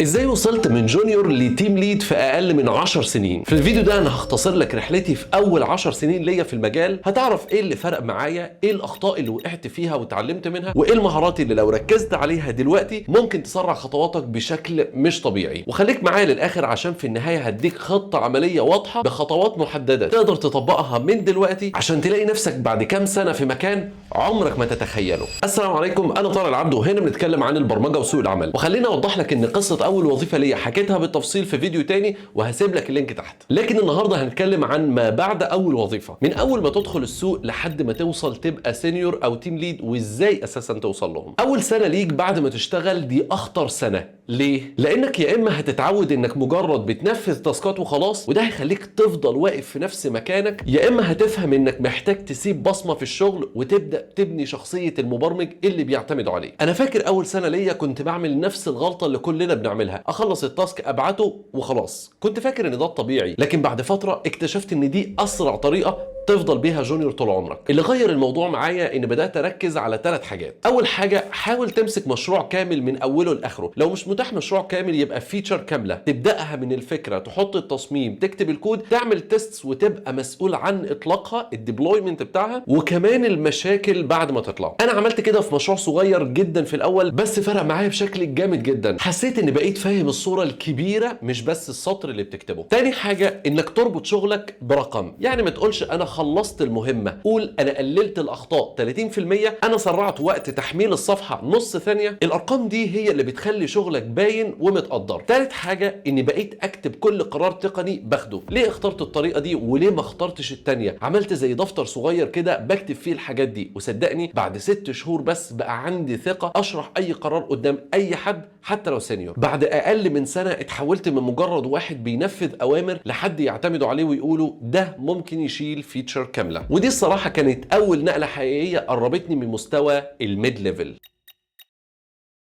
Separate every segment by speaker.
Speaker 1: ازاي وصلت من جونيور لتيم ليد في اقل من 10 سنين؟ في الفيديو ده انا هختصر لك رحلتي في اول 10 سنين ليا في المجال. هتعرف ايه اللي فرق معايا، ايه الاخطاء اللي وقعت فيها واتعلمت منها، وايه المهارات اللي لو ركزت عليها دلوقتي ممكن تسرع خطواتك بشكل مش طبيعي. وخليك معايا للاخر عشان في النهايه هديك خطه عمليه واضحه بخطوات محدده تقدر تطبقها من دلوقتي عشان تلاقي نفسك بعد كام سنه في مكان عمرك ما تتخيله. السلام عليكم، انا طارق العبد وهنا بنتكلم عن البرمجه وسوق العمل. وخليني اوضح لك ان قصه اول وظيفه ليا حكيتها بالتفصيل في فيديو تاني وهسيب لك اللينك تحت. لكن النهارده هنتكلم عن ما بعد اول وظيفه، من اول ما تدخل السوق لحد ما توصل تبقى سينيور او تيم ليد، وازاي اساسا توصل لهم. اول سنه ليك بعد ما تشتغل دي اخطر سنه. ليه؟ لانك يا اما هتتعود انك مجرد بتنفذ تاسكات وخلاص وده هيخليك تفضل واقف في نفس مكانك، يا اما هتفهم انك محتاج تسيب بصمه في الشغل وتبدا تبني شخصيه المبرمج اللي بيعتمدوا عليه. انا فاكر اول سنه ليا كنت بعمل نفس الغلطه اللي كلنا بنعملها، اخلص التاسك ابعته وخلاص. كنت فاكر ان ده الطبيعي، لكن بعد فتره اكتشفت ان دي اسرع طريقه تفضل بيها جونيور طول عمرك. اللي غير الموضوع معايا ان بدات اركز على 3 حاجات. اول حاجه، حاول تمسك مشروع كامل من اوله لاخره. لو مش متاح مشروع كامل يبقى فيتشر كامله، تبداها من الفكره، تحط التصميم، تكتب الكود، تعمل تيستس، وتبقى مسؤول عن اطلاقها، الديبلويمنت بتاعها، وكمان المشاكل بعد ما تطلع. انا عملت كده في مشروع صغير جدا في الاول، بس فرق معايا بشكل جامد جدا. حسيت ان بقيت فاهم الصوره الكبيره مش بس السطر اللي بتكتبه. تاني حاجه، انك تربط شغلك برقم. يعني ما تقولش انا خلصت المهمه، قول انا قللت الاخطاء 30%، انا سرعت وقت تحميل الصفحه نص ثانيه. الارقام دي هي اللي بتخلي شغلك باين ومتقدر. تالت حاجه، اني بقيت اكتب كل قرار تقني باخده. ليه اخترت الطريقه دي وليه ما اخترتش التانيه؟ عملت زي دفتر صغير كده بكتب فيه الحاجات دي، وصدقني بعد 6 شهور بس بقى عندي ثقه اشرح اي قرار قدام اي حد حتى لو سينيور. بعد اقل من سنه اتحولت من مجرد واحد بينفذ اوامر لحد يعتمدوا عليه ويقولوا ده ممكن يشيل فيتشر كامله. ودي الصراحه كانت اول نقله حقيقيه قربتني من مستوى الميد ليفل.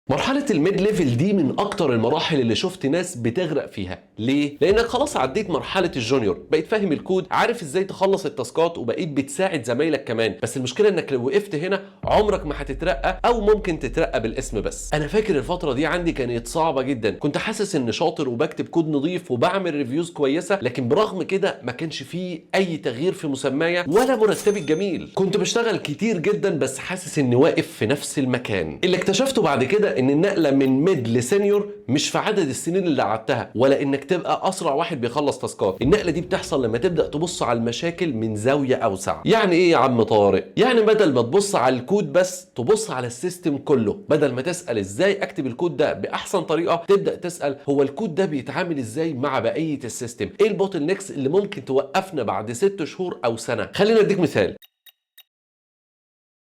Speaker 1: مرحلة الميد ليفل دي من أكتر المراحل اللي شفت ناس بتغرق فيها. ليه؟ لأنك خلاص عديت مرحلة الجونيور، بقيت فاهم الكود، عارف إزاي تخلص التاسكات، وبقيت بتساعد زمايلك كمان. بس المشكلة إنك لو وقفت هنا عمرك ما هتترقى، أو ممكن تترقى بالاسم بس. أنا فاكر الفترة دي عندي كانت صعبة جدا، كنت حاسس إني شاطر وبكتب كود نظيف وبعمل ريفيوز كويسة، لكن برغم كده ما كانش فيه أي تغيير في مسمايا ولا مرتبي الجميل. كنت بشتغل كتير جدا بس حاسس إني واقف في نفس المكان. اللي اكتشفته بعد كده ان النقله من ميد لسينيور مش في عدد السنين اللي قعدتها، ولا انك تبقى اسرع واحد بيخلص تاسكات. النقله دي بتحصل لما تبدا تبص على المشاكل من زاويه اوسع. يعني ايه يا عم طارق؟ يعني بدل ما تبص على الكود بس تبص على السيستم كله. بدل ما تسال ازاي اكتب الكود ده باحسن طريقه، تبدا تسال هو الكود ده بيتعامل ازاي مع بقيه السيستم؟ ايه البوتل نيكس اللي ممكن توقفنا بعد 6 شهور او سنه؟ خلينا اديك مثال.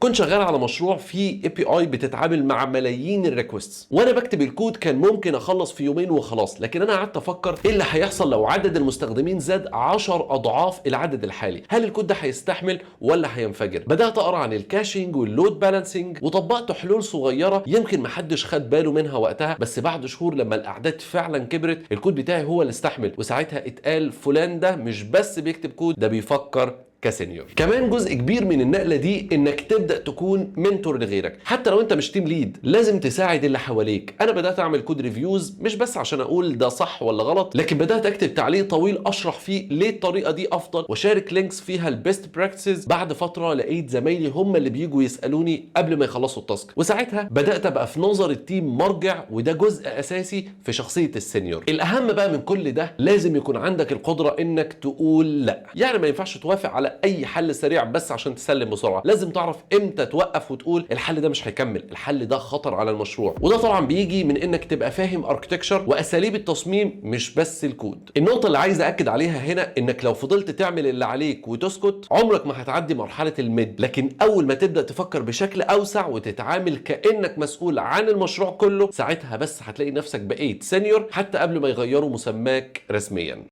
Speaker 1: كنت شغال على مشروع فيه اي بي اي بتتعامل مع ملايين الريكوستس، وانا بكتب الكود كان ممكن اخلص في يومين وخلاص. لكن انا قعدت افكر ايه اللي هيحصل لو عدد المستخدمين زاد 10 اضعاف العدد الحالي؟ هل الكود ده هيستحمل ولا هينفجر؟ بدات اقرا عن الكاشنج واللود بالانسنج وطبقت حلول صغيره يمكن محدش خد باله منها وقتها، بس بعد شهور لما الاعداد فعلا كبرت الكود بتاعي هو اللي استحمل. وساعتها اتقال فلان ده مش بس بيكتب كود، ده بيفكر كسينيور. كمان جزء كبير من النقله دي انك تبدا تكون منتور لغيرك. حتى لو انت مش تيم ليد لازم تساعد اللي حواليك. انا بدات اعمل كود ريفيوز مش بس عشان اقول ده صح ولا غلط، لكن بدات اكتب تعليق طويل اشرح فيه ليه الطريقه دي افضل، وشارك لينكس فيها البيست براكتسز. بعد فتره لقيت زمايلي هم اللي بيجوا يسالوني قبل ما يخلصوا التاسك، وساعتها بدات ابقى في نظر التيم مرجع، وده جزء اساسي في شخصيه السينيور. الاهم بقى من كل ده لازم يكون عندك القدره انك تقول لا. يعني ما ينفعش توافق على اي حل سريع بس عشان تسلم بسرعه. لازم تعرف امتى توقف وتقول الحل ده مش هيكمل، الحل ده خطر على المشروع. وده طبعا بيجي من انك تبقى فاهم اركتكتشر واساليب التصميم مش بس الكود. النقطه اللي عايز اكد عليها هنا انك لو فضلت تعمل اللي عليك وتسكت عمرك ما هتعدي مرحله الميد. لكن اول ما تبدا تفكر بشكل اوسع وتتعامل كانك مسؤول عن المشروع كله، ساعتها بس هتلاقي نفسك بقيت سينيور حتى قبل ما يغيروا مسماك رسميا.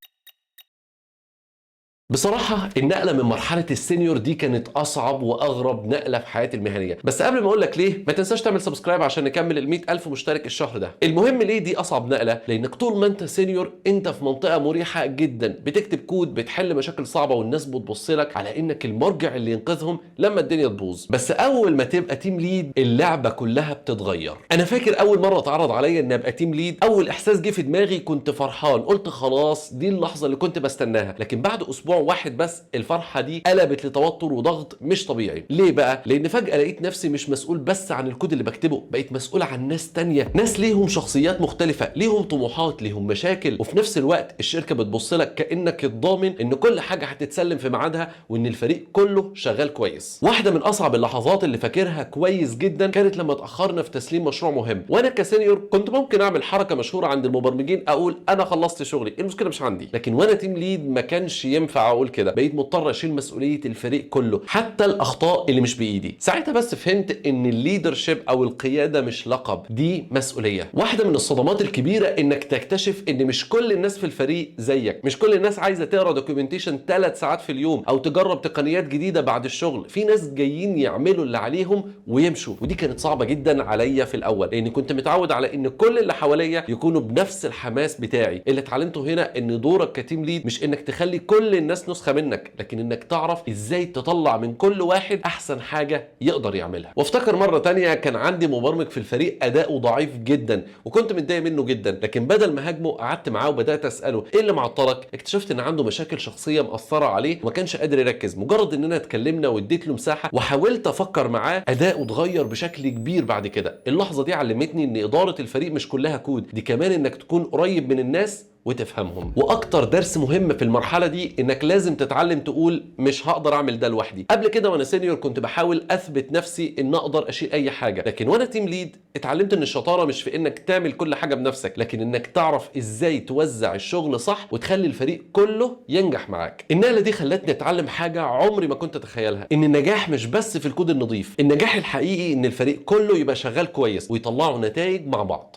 Speaker 1: بصراحة النقلة من مرحلة السينيور دي كانت أصعب وأغرب نقلة في حياتي المهنية، بس قبل ما أقول لك ليه ما تنساش تعمل سبسكرايب عشان نكمل ال 100,000 مشترك الشهر ده. المهم ليه دي أصعب نقلة؟ لأنك طول ما أنت سينيور أنت في منطقة مريحة جدا، بتكتب كود، بتحل مشاكل صعبة، والناس بتبص لك على إنك المرجع اللي ينقذهم لما الدنيا تبوظ. بس أول ما تبقى تيم ليد اللعبة كلها بتتغير. أنا فاكر أول مرة اتعرض عليا إن أبقى تيم ليد، أول إحساس جه في دماغي كنت فرحان، قلت خلاص دي اللحظة اللي كنت بستناها، لكن بعد أسبوع واحد بس الفرحه دي قلبت لتوتر وضغط مش طبيعي. ليه بقى؟ لان فجاه لقيت نفسي مش مسؤول بس عن الكود اللي بكتبه، بقيت مسؤول عن ناس تانية، ناس ليهم شخصيات مختلفه، ليهم طموحات، ليهم مشاكل، وفي نفس الوقت الشركه بتبص لك كانك الضامن ان كل حاجه هتتسلم في ميعادها وان الفريق كله شغال كويس. واحده من اصعب اللحظات اللي فاكرها كويس جدا كانت لما اتاخرنا في تسليم مشروع مهم، وانا كسينيور كنت ممكن اعمل حركه مشهوره عند المبرمجين، اقول انا خلصت شغلي، المشكله مش عندي. لكن وانا تيم ليد ما كانش ينفع اقول كده، بقيت مضطر اشيل مسؤوليه الفريق كله، حتى الاخطاء اللي مش بايدي. ساعتها بس فهمت ان الليدرشيب او القياده مش لقب، دي مسؤوليه. واحده من الصدمات الكبيره انك تكتشف ان مش كل الناس في الفريق زيك، مش كل الناس عايزه تقرا دوكيومنتيشن 3 ساعات في اليوم او تجرب تقنيات جديده بعد الشغل. في ناس جايين يعملوا اللي عليهم ويمشوا، ودي كانت صعبه جدا عليا في الاول، لاني كنت متعود على ان كل اللي حواليا يكونوا بنفس الحماس بتاعي. اللي اتعلمته هنا ان دورك كتيم ليد مش انك تخلي كل الناس نسخه منك، لكن انك تعرف ازاي تطلع من كل واحد احسن حاجه يقدر يعملها. وافتكر مره تانية كان عندي مبرمج في الفريق اداؤه ضعيف جدا وكنت متضايق منه جدا، لكن بدل ما هاجمه قعدت معاه وبدات اساله ايه اللي معطلك. اكتشفت ان عنده مشاكل شخصيه مأثره عليه وما كانش قادر يركز. مجرد اننا اتكلمنا واديت له مساحه وحاولت افكر معاه، اداؤه اتغير بشكل كبير بعد كده. اللحظه دي علمتني ان اداره الفريق مش كلها كود، دي كمان انك تكون قريب من الناس وتفهمهم. واكتر درس مهم في المرحله دي انك لازم تتعلم تقول مش هقدر اعمل ده لوحدي. قبل كده وانا سينيور كنت بحاول اثبت نفسي ان اقدر اشيل اي حاجه، لكن وانا تيم ليد اتعلمت ان الشطاره مش في انك تعمل كل حاجه بنفسك، لكن انك تعرف ازاي توزع الشغل صح وتخلي الفريق كله ينجح معاك. النقله دي خلتني اتعلم حاجه عمري ما كنت اتخيلها، ان النجاح مش بس في الكود النظيف، النجاح الحقيقي ان الفريق كله يبقى شغال كويس ويطلعوا نتائج مع بعض.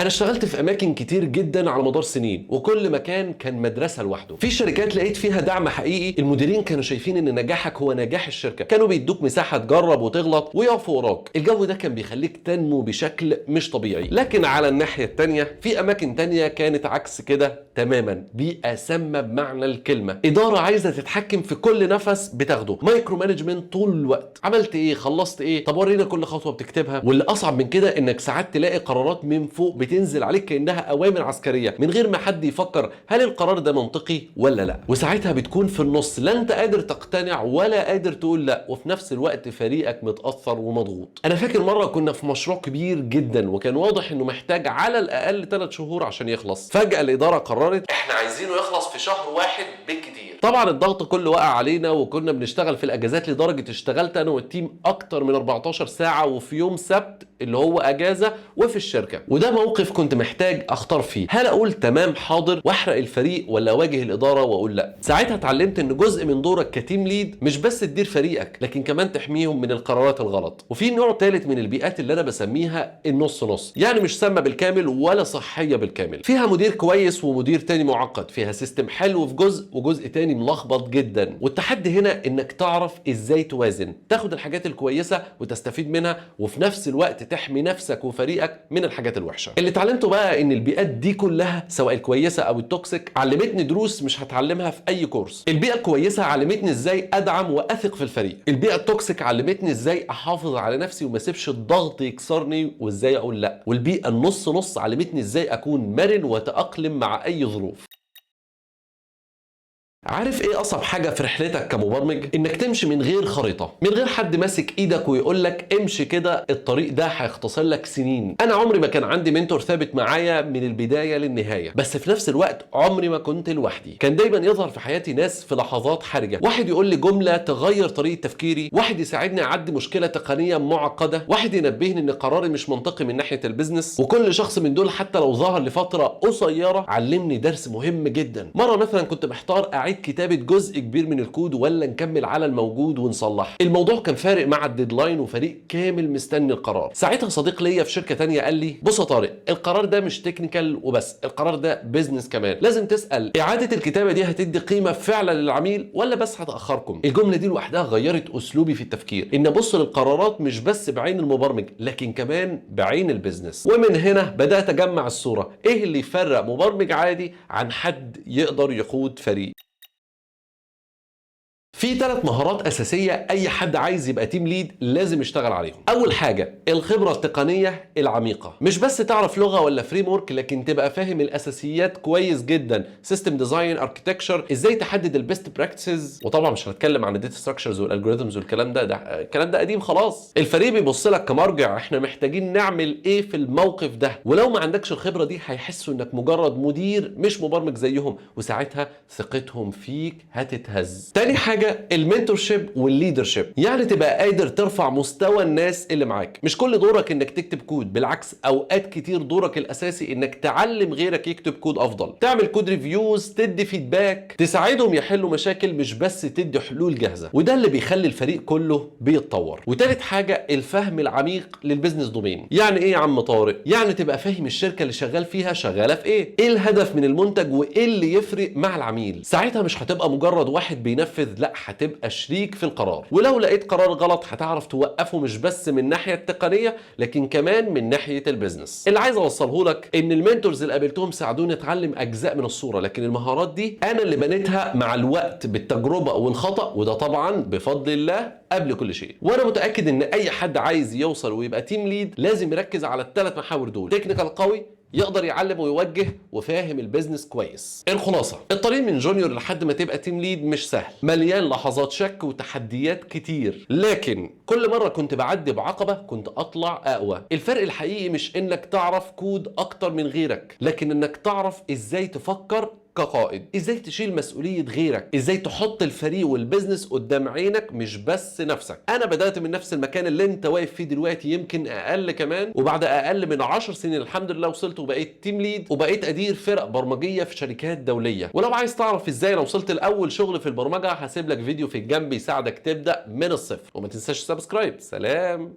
Speaker 1: انا اشتغلت في اماكن كتير جدا على مدار سنين، وكل مكان كان مدرسه لوحده. في شركات لقيت فيها دعم حقيقي، المديرين كانوا شايفين ان نجاحك هو نجاح الشركه، كانوا بيدوك مساحه تجرب وتغلط ويقفوا وراك. الجو ده كان بيخليك تنمو بشكل مش طبيعي. لكن على الناحيه التانيه في اماكن تانيه كانت عكس كده تماما، بيئه سامه بمعنى الكلمه، اداره عايزه تتحكم في كل نفس بتاخده، مايكرو مانجمنت طول الوقت، عملت ايه، خلصت ايه، طب ورينا كل خطوه بتكتبها. واللي اصعب من كده انك ساعات تلاقي قرارات من فوق بتنزل عليك كانها اوامر عسكريه من غير ما حد يفكر هل القرار ده منطقي ولا لا. وساعتها بتكون في النص، لا انت قادر تقتنع ولا قادر تقول لا، وفي نفس الوقت فريقك متاثر ومضغوط. انا فاكر مره كنا في مشروع كبير جدا وكان واضح انه محتاج على الاقل 3 شهور عشان يخلص. فجاه الاداره قررت احنا عايزينه يخلص في شهر واحد بالكتير. طبعا الضغط كله وقع علينا وكنا بنشتغل في الاجازات، لدرجه اشتغلت انا والتيم اكتر من 14 ساعه وفي يوم سبت اللي هو اجازه وفي الشركه. وده موقف كنت محتاج اختار فيه، هل اقول تمام حاضر واحرق الفريق ولا اواجه الاداره واقول لا. ساعتها اتعلمت ان جزء من دورك كتيم ليد مش بس تدير فريقك، لكن كمان تحميهم من القرارات الغلط. وفي نوع ثالث من البيئات اللي انا بسميها النص نص، يعني مش سامه بالكامل ولا صحيه بالكامل. فيها مدير كويس ومدير تاني معقد، فيها سيستم حلو في جزء وجزء تاني ملخبط جدا. والتحدي هنا انك تعرف ازاي توازن، تاخد الحاجات الكويسه وتستفيد منها، وفي نفس الوقت تحمي نفسك وفريقك من الحاجات الوحشه. اللي اتعلمته بقى ان البيئات دي كلها سواء الكويسه او التوكسيك علمتني دروس مش هتعلمها في اي كورس. البيئه الكويسه علمتني ازاي ادعم واثق في الفريق، البيئه التوكسيك علمتني ازاي احافظ على نفسي وما اسيبش الضغط يكسرني وازاي اقول لا، والبيئه النص نص علمتني ازاي اكون مرن واتاقلم مع اي ظروف. عارف ايه اصعب حاجه في رحلتك كمبرمج؟ انك تمشي من غير خريطه، من غير حد ماسك ايدك ويقول لك امشي كده، الطريق ده هيختصر لك سنين. انا عمري ما كان عندي منتور ثابت معايا من البدايه للنهايه، بس في نفس الوقت عمري ما كنت لوحدي. كان دايما يظهر في حياتي ناس في لحظات حرجه، واحد يقول لي جمله تغير طريقه تفكيري، واحد يساعدني اعدي مشكله تقنيه معقده، واحد ينبهني ان قراري مش منطقي من ناحيه البيزنس. وكل شخص من دول حتى لو ظهر لفتره قصيره علمني درس مهم جدا. مره مثلا كنت محتار اعيد نعيد كتابه جزء كبير من الكود ولا نكمل على الموجود ونصلح. الموضوع كان فارق مع الديدلاين وفريق كامل مستني القرار. ساعتها صديق ليا في شركه تانية قال لي بص يا طارق، القرار ده مش تكنيكال وبس، القرار ده بيزنس كمان. لازم تسال اعاده الكتابه دي هتدي قيمه فعلا للعميل ولا بس هتاخركم. الجمله دي لوحدها غيرت اسلوبي في التفكير، ان ابص للقرارات مش بس بعين المبرمج لكن كمان بعين البيزنس. ومن هنا بدات اجمع الصوره، ايه اللي يفرق مبرمج عادي عن حد يقدر يقود فريق. في 3 مهارات أساسية أي حد عايز يبقى تيم ليد لازم يشتغل عليهم. أول حاجة الخبرة التقنية العميقة، مش بس تعرف لغة ولا فريم ورك لكن تبقى فاهم الأساسيات كويس جدا، سيستم ديزاين، اركتكتشر، ازاي تحدد البيست براكتسز. وطبعا مش هنتكلم عن الداتا ستراكشرز والالجوريثمز والكلام ده، الكلام ده قديم خلاص. الفريق بيبص لك كمرجع، احنا محتاجين نعمل ايه في الموقف ده، ولو ما عندكش الخبرة دي هيحسوا انك مجرد مدير مش مبرمج زيهم، وساعتها ثقتهم فيك هتتهز. تاني حاجة المنتورشيب والليدرشيب، يعني تبقى قادر ترفع مستوى الناس اللي معاك. مش كل دورك انك تكتب كود، بالعكس اوقات كتير دورك الاساسي انك تعلم غيرك يكتب كود افضل، تعمل كود ريفيوز، تدي فيدباك، تساعدهم يحلوا مشاكل مش بس تدي حلول جاهزه، وده اللي بيخلي الفريق كله بيتطور. وتالت حاجه الفهم العميق للبيزنس دومين. يعني ايه يا عم طارق؟ يعني تبقى فاهم الشركه اللي شغال فيها شغاله في ايه الهدف من المنتج وايه اللي يفرق مع العميل. ساعتها مش هتبقى مجرد واحد بينفذ، لا هتبقى شريك في القرار، ولو لقيت قرار غلط هتعرف توقفه مش بس من الناحيه التقنيه لكن كمان من ناحيه البيزنس. اللي عايز اوصله لك ان المنتورز اللي قابلتهم ساعدوني اتعلم اجزاء من الصوره، لكن المهارات دي انا اللي بنيتها مع الوقت بالتجربه والخطا، وده طبعا بفضل الله قبل كل شيء. وانا متاكد ان اي حد عايز يوصل ويبقى تيم ليد لازم يركز على ال3 محاور دول: تكنيكال قوي، يقدر يعلم ويوجه، وفاهم البيزنس كويس. الخلاصه، الطريق من جونيور لحد ما تبقى تيم ليد مش سهل، مليان لحظات شك وتحديات كتير، لكن كل مره كنت بعدي بعقبه كنت اطلع اقوى. الفرق الحقيقي مش انك تعرف كود اكتر من غيرك، لكن انك تعرف ازاي تفكر كقائد، ازاي تشيل مسؤولية غيرك، ازاي تحط الفريق والبزنس قدام عينك مش بس نفسك. انا بدأت من نفس المكان اللي انت واقف فيه دلوقتي، يمكن اقل كمان، وبعد اقل من 10 سنين الحمد لله وصلت وبقيت تيم ليد وبقيت ادير فرق برمجية في شركات دولية. ولو عايز تعرف ازاي انا وصلت لاول شغل في البرمجة هسيب لك فيديو في الجنب يساعدك تبدأ من الصفر، وما تنساش سبسكرايب. سلام.